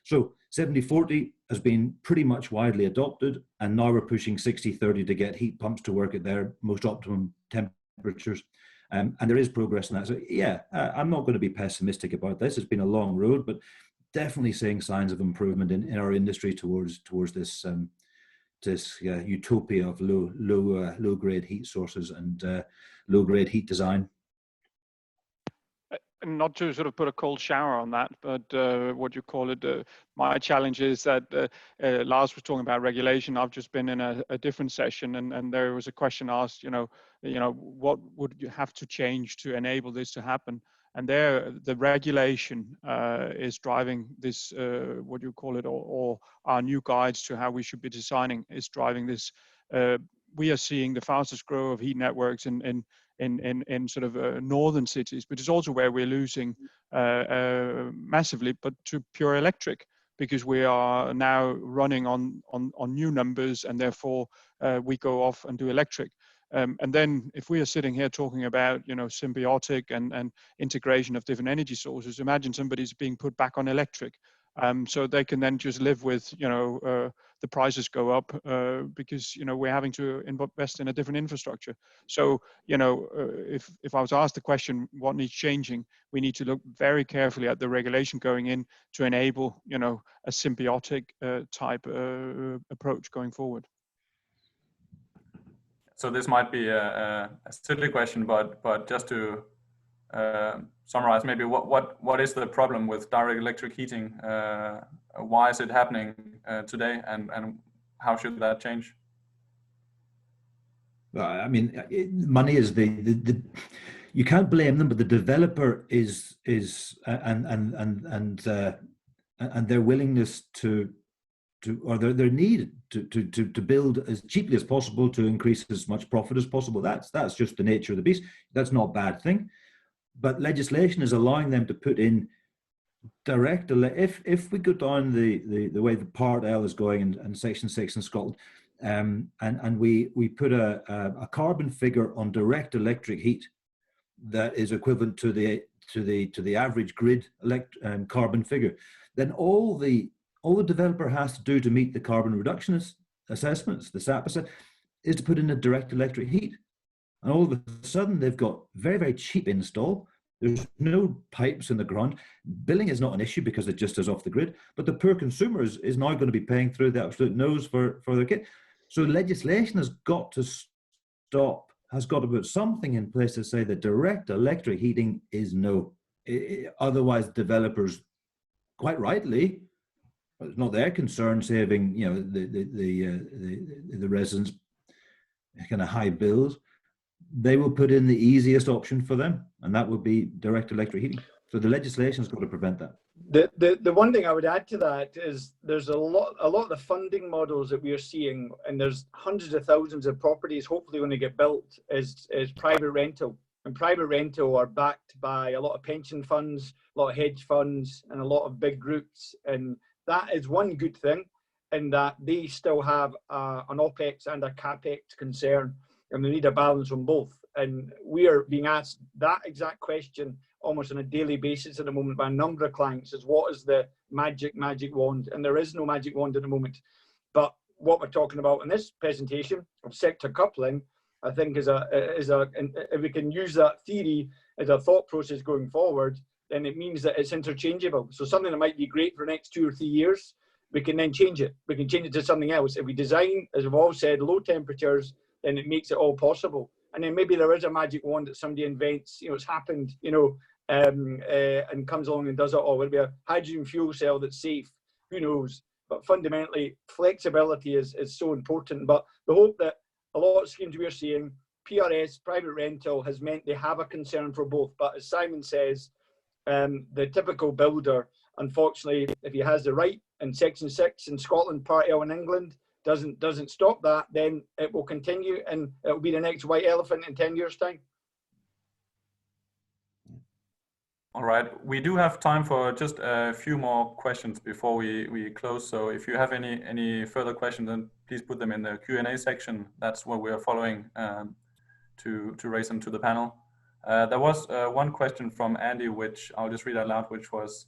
So 70-40 has been pretty much widely adopted, and now we're pushing 60-30 to get heat pumps to work at their most optimum temperatures. And there is progress in that. So yeah, I'm not going to be pessimistic about this. It's been a long road, but definitely seeing signs of improvement in our industry towards this utopia of low grade heat sources and low grade heat design. Not to sort of put a cold shower on that, but what you call it, my challenge is that Lars was talking about regulation. I've just been in a different session, and there was a question asked, you know, what would you have to change to enable this to happen? And there, the regulation is driving this, what you call it, or our new guides to how we should be designing is driving this. We are seeing the fastest growth of heat networks in sort of northern cities, but it's also where we're losing massively, but to pure electric, because we are now running on new numbers, and therefore we go off and do electric. And then if we are sitting here talking about, you know, symbiotic and integration of different energy sources, imagine somebody's being put back on electric. So they can then just live with, you know, the prices go up because, you know, we're having to invest in a different infrastructure. So, you know, if I was asked the question, what needs changing, we need to look very carefully at the regulation going in to enable, you know, a symbiotic type approach going forward. So this might be a silly question, but just to summarize, maybe what is the problem with direct electric heating? Why is it happening today, and how should that change? Well, I mean, money is the you can't blame them, but the developer is and their willingness to or their need to build as cheaply as possible to increase as much profit as possible. That's just the nature of the beast. That's not a bad thing, but legislation is allowing them to put in direct. If we go down the way the Part L is going and Section 6 in Scotland, and we put a carbon figure on direct electric heat that is equivalent to the average grid carbon figure, then all the developer has to do to meet the carbon reduction assessments, the SAP assessment, is to put in a direct electric heat. And all of a sudden, they've got very, very cheap install. There's no pipes in the ground. Billing is not an issue because it just is off the grid. But the poor consumer is now going to be paying through the absolute nose for their kit. So legislation has got to stop, has got to put something in place to say that direct electric heating is no. Otherwise, developers, quite rightly, it's not their concern saving, you know, the residents kind of high bills. They will put in the easiest option for them, and that would be direct electric heating. So the legislation has got to prevent that. The one thing I would add to that is there's a lot of the funding models that we are seeing, and there's hundreds of thousands of properties hopefully when they get built, is private rental. And private rental are backed by a lot of pension funds, a lot of hedge funds, and a lot of big groups. And that is one good thing, in that they still have an OPEX and a CAPEX concern, and they need a balance on both. And we are being asked that exact question almost on a daily basis at the moment by a number of clients, is what is the magic wand? And there is no magic wand at the moment. But what we're talking about in this presentation of sector coupling, I think is if we can use that theory as a thought process going forward, then it means that it's interchangeable. So something that might be great for the next 2 or 3 years, we can then change it. We can change it to something else. If we design, as we've all said, low temperatures, then it makes it all possible. And then maybe there is a magic wand that somebody invents, you know, it's happened, you know, and comes along and does it all. It'll be a hydrogen fuel cell that's safe, who knows? But fundamentally, flexibility is so important. But the hope that a lot of schemes we're seeing, PRS, private rental, has meant they have a concern for both. But as Simon says, the typical builder, unfortunately, if he has the right in Section 6 in Scotland, Part L in England, doesn't stop that, then it will continue, and it will be the next white elephant in 10 years' time. All right, we do have time for just a few more questions before we close. So if you have any further questions, then please put them in the Q&A section. That's what we are following to raise them to the panel. There was one question from Andy, which I'll just read out loud, which was,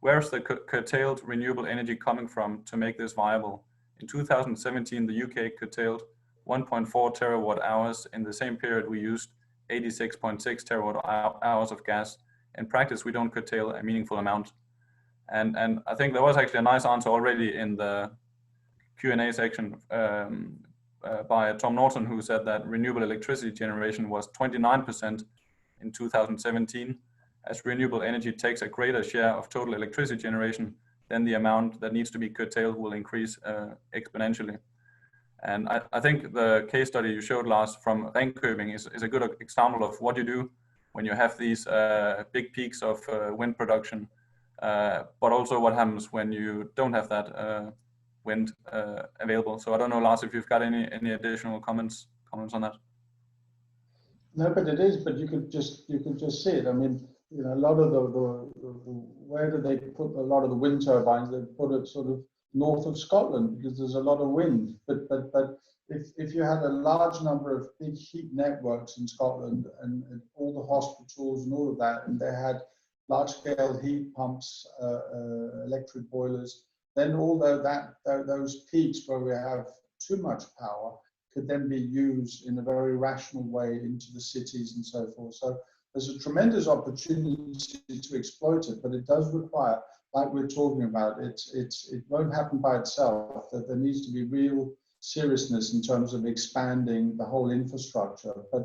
where is the curtailed renewable energy coming from to make this viable? In 2017, the UK curtailed 1.4 terawatt hours. In the same period, we used 86.6 terawatt hours of gas. In practice, we don't curtail a meaningful amount. And I think there was actually a nice answer already in the Q&A section by Tom Norton, who said that renewable electricity generation was 29% in 2017. As renewable energy takes a greater share of total electricity generation, then the amount that needs to be curtailed will increase exponentially. And I think the case study you showed, Lars, from Ringkøbing is a good example of what you do when you have these big peaks of wind production, but also what happens when you don't have that wind available. So I don't know, Lars, if you've got any additional comments on that. No, but it is. But you could just see it. I mean, you know, a lot of the where do they put a lot of the wind turbines? They put it sort of north of Scotland because there's a lot of wind. But if you had a large number of big heat networks in Scotland and all the hospitals and all of that, and they had large-scale heat pumps, electric boilers, then although those peaks where we have too much power could then be used in a very rational way into the cities and so forth. So there's a tremendous opportunity to exploit it, but it does require, like we're talking about, it won't happen by itself, that there needs to be real seriousness in terms of expanding the whole infrastructure. But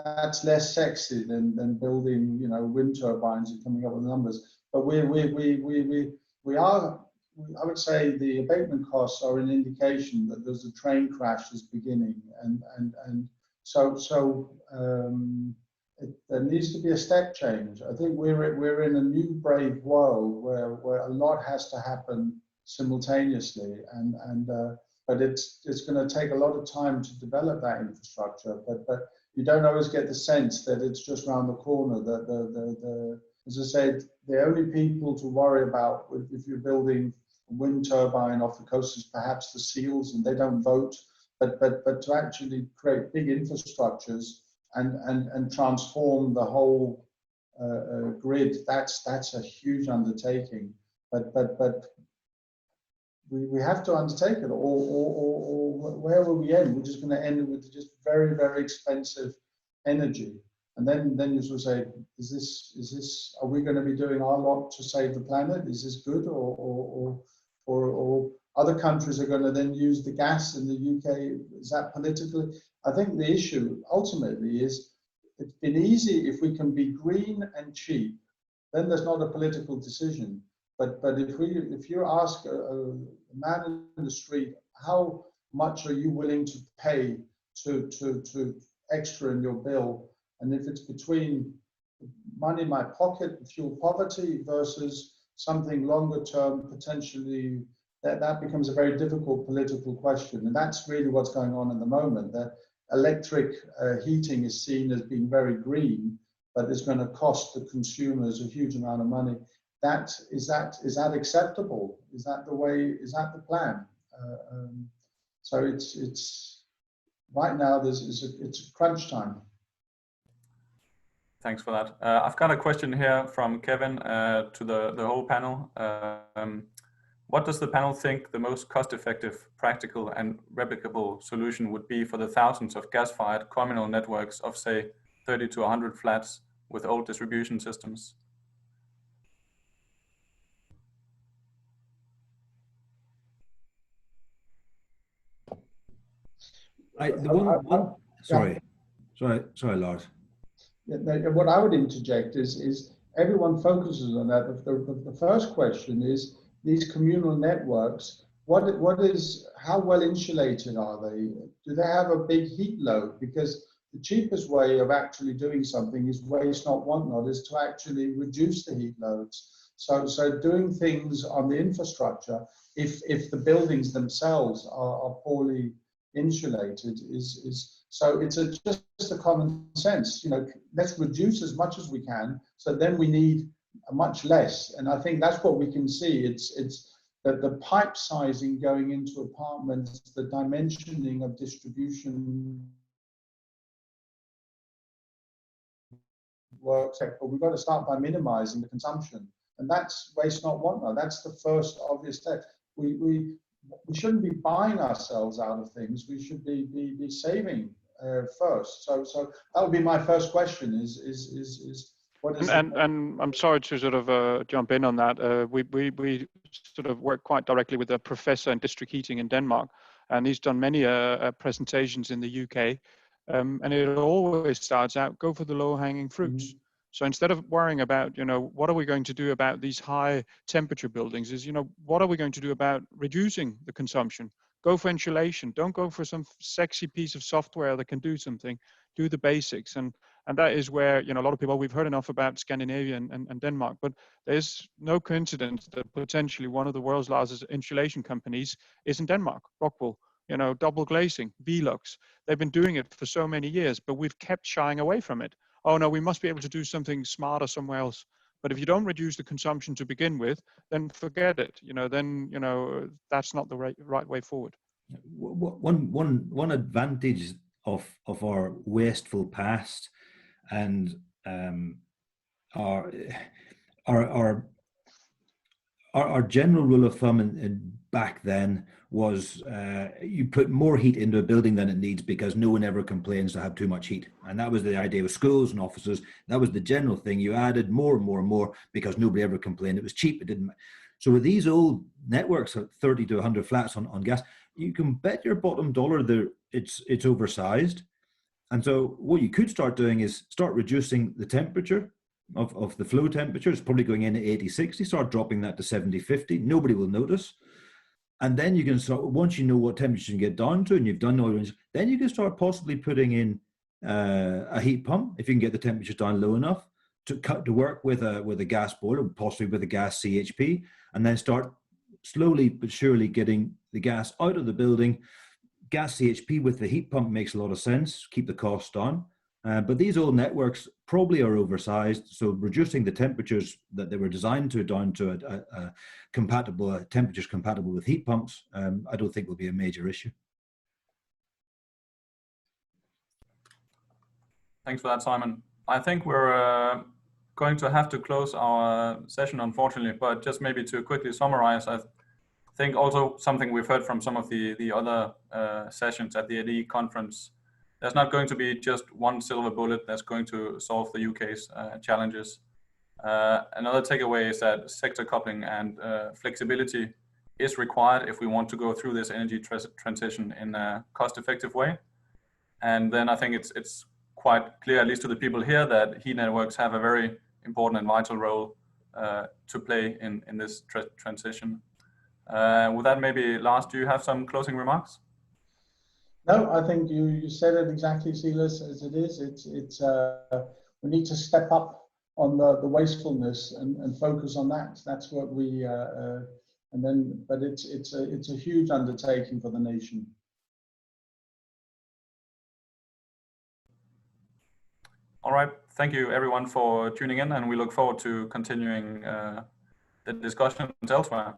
that's less sexy than building, you know, wind turbines and coming up with numbers. But we are, I would say the abatement costs are an indication that there's a train crash is beginning, and so there needs to be a step change. I think we're in a new brave world where a lot has to happen simultaneously, but it's going to take a lot of time to develop that infrastructure. But you don't always get the sense that it's just around the corner. That as I said, the only people to worry about if you're building a wind turbine off the coast is perhaps the seals, and they don't vote. But to actually create big infrastructures and transform the whole grid, that's a huge undertaking. But we have to undertake it, or where will we end? We're just going to end with just very, very expensive energy. And then you sort of say, is this, are we going to be doing our lot to save the planet? Is this good, or other countries are going to then use the gas in the UK? Is that politically? I think the issue ultimately is it's been easy if we can be green and cheap, then there's not a political decision. But if you ask a man in the street, how much are you willing to pay to extra in your bill? And if it's between money in my pocket and fuel poverty versus something longer term, potentially, that becomes a very difficult political question. And that's really what's going on at the moment, that electric heating is seen as being very green, but it's going to cost the consumers a huge amount of money. Is that acceptable? Is that the way? Is that the plan? So it's right now. It's a crunch time. Thanks for that. I've got a question here from Kevin to the whole panel. What does the panel think the most cost-effective, practical, and replicable solution would be for the thousands of gas-fired communal networks of, say, 30 to 100 flats with old distribution systems? Sorry, Lars. What I would interject is everyone focuses on that. The first question is these communal networks. How well insulated are they? Do they have a big heat load? Because the cheapest way of actually doing something is waste not, want not, is to actually reduce the heat loads. So doing things on the infrastructure, if the buildings themselves are poorly insulated, so it's just a common sense. Let's reduce as much as we can. So then we need much less, and I think that's what we can see. It's that the pipe sizing going into apartments, the dimensioning of distribution works, but we've got to start by minimizing the consumption, and that's waste not, want not. That's the first obvious step. We shouldn't be buying ourselves out of things. We should be saving first. So that would be my first question. Is what is and I'm sorry to sort of jump in on that. We sort of work quite directly with a professor in district heating in Denmark, and he's done many presentations in the UK. And it always starts out, go for the low-hanging fruits. Mm-hmm. So instead of worrying about, what are we going to do about these high temperature buildings, is, what are we going to do about reducing the consumption? Go for insulation. Don't go for some sexy piece of software that can do something. Do the basics. And that is where, a lot of people, we've heard enough about Scandinavia and Denmark, but there's no coincidence that potentially one of the world's largest insulation companies is in Denmark, Rockwool. Double glazing, Velux. They've been doing it for so many years, but we've kept shying away from it. Oh no, we must be able to do something smarter somewhere else. But if you don't reduce the consumption to begin with, then forget it. That's not the right way forward. One advantage of our wasteful past and our general rule of thumb in back then was you put more heat into a building than it needs because no one ever complains to have too much heat. And that was the idea with schools and offices. That was the general thing. You added more and more and more because nobody ever complained. It was cheap. It didn't. So with these old networks of 30 to 100 flats on gas, you can bet your bottom dollar there it's oversized. And so what you could start doing is start reducing the temperature of the flow temperature. It's probably going in at 80, 60, start dropping that to 70, 50. Nobody will notice. And then you can start, once you know what temperature you can get down to and you've done all those, then you can start possibly putting in a heat pump if you can get the temperature down low enough to work with a gas boiler, possibly with a gas CHP, and then start slowly but surely getting the gas out of the building. Gas CHP with the heat pump makes a lot of sense, keep the cost down. But these old networks probably are oversized, so reducing the temperatures that they were designed to down to a compatible temperatures compatible with heat pumps, I don't think will be a major issue. Thanks for that, Simon. I think we're going to have to close our session, unfortunately, but just maybe to quickly summarize, I think also something we've heard from some of the other sessions at the ADE conference. There's not going to be just one silver bullet that's going to solve the UK's challenges. Another takeaway is that sector coupling and flexibility is required if we want to go through this energy transition in a cost-effective way. And then I think it's quite clear, at least to the people here, that heat networks have a very important and vital role to play in this transition. With that, maybe Lars, do you have some closing remarks? No, I think you said it exactly, Silas, as it is. We need to step up on the wastefulness and focus on that. That's what we but it's a huge undertaking for the nation. All right, thank you everyone for tuning in, and we look forward to continuing the discussions elsewhere.